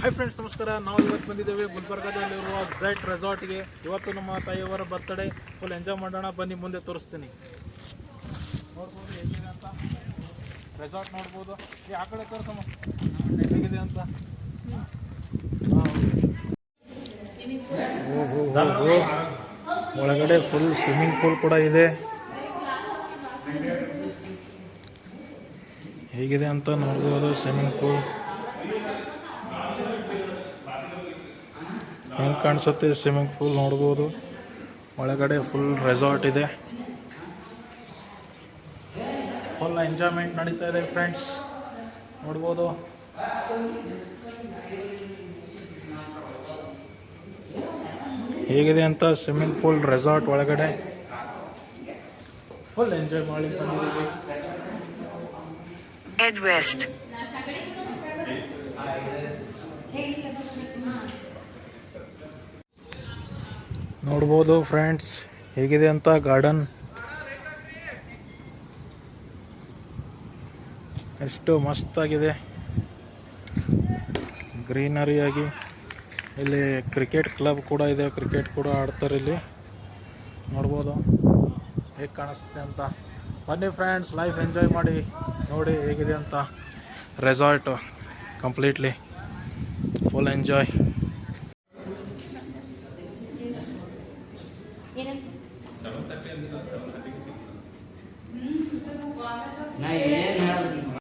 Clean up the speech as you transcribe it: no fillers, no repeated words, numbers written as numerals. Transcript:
Hi friends, ನಮಸ್ಕಾರ. ನಾವು ಇವತ್ತು ಬಂದಿದ್ದೇವೆ ಗುಲ್ಬರ್ಗಾದಲ್ಲಿರುವ ಝೆಡ್ ರೆಸಾರ್ಟ್ಗೆ. ಇವತ್ತು ನಮ್ಮ ತಾಯಿಯವರ ಬರ್ತ್ಡೇ. ಫುಲ್ ಎಂಜಾಯ್ ಮಾಡೋಣ ಬನ್ನಿ, ಮುಂದೆ ತೋರಿಸ್ತೀನಿ. ನೋಡ್ಬೋದು ಹೇಗಿದೆ ಅಂತ, ರೆಸಾರ್ಟ್ ನೋಡ್ಬೋದು. ಆ ಕಡೆ ತೋರಿಸಮ್ಮ ಹೇಗಿದೆ ಅಂತ. ಒಳಗಡೆ ಫುಲ್ ಸ್ವಿಮ್ಮಿಂಗ್ ಪೂಲ್ ಕೂಡ ಇದೆ. ಹೇಗಿದೆ ಅಂತ ನೋಡ್ಬೋದು. ಸ್ವಿಮ್ಮಿಂಗ್ ಪೂಲ್ ಹೆಂಗೆ ಕಾಣಿಸುತ್ತೆ, ಸ್ವಿಮ್ಮಿಂಗ್ ಪೂಲ್ ನೋಡ್ಬೋದು. ಒಳಗಡೆ ಫುಲ್ ರೆಸಾರ್ಟ್ ಇದೆ. ಫುಲ್ ಎಂಜಾಯ್ಮೆಂಟ್ ನಡೀತಾ ಇದೆ ಫ್ರೆಂಡ್ಸ್, ನೋಡ್ಬೋದು. ಹೇಗಿದೆ ಅಂತ ಸ್ವಿಮ್ಮಿಂಗ್ ಪೂಲ್ ರೆಸಾರ್ಟ್ ಒಳಗಡೆ ಫುಲ್ ಎಂಜಾಯ್ ಮಾಡಿ ಬಂದಿದ್ದೀವಿ. Head west. ನೋಡ್ಬೋದು ಫ್ರೆಂಡ್ಸ್ ಹೇಗಿದೆ ಅಂತ ಗಾರ್ಡನ್. ಎಷ್ಟು ಮಸ್ತಾಗಿದೆ, ಗ್ರೀನರಿ ಆಗಿ. ಇಲ್ಲಿ ಕ್ರಿಕೆಟ್ ಕ್ಲಬ್ ಕೂಡ ಇದೆ, ಕ್ರಿಕೆಟ್ ಕೂಡ ಆಡ್ತಾರೆ ಇಲ್ಲಿ. ನೋಡ್ಬೋದು ಹೇಗೆ ಕಾಣಿಸುತ್ತೆ ಅಂತ. ಬನ್ನಿ ಫ್ರೆಂಡ್ಸ್, ಲೈಫ್ ಎಂಜಾಯ್ ಮಾಡಿ ನೋಡಿ ಹೇಗಿದೆ ಅಂತ. Resort completely full enjoy. ನಾ ಏನು ಹೇಳೋದು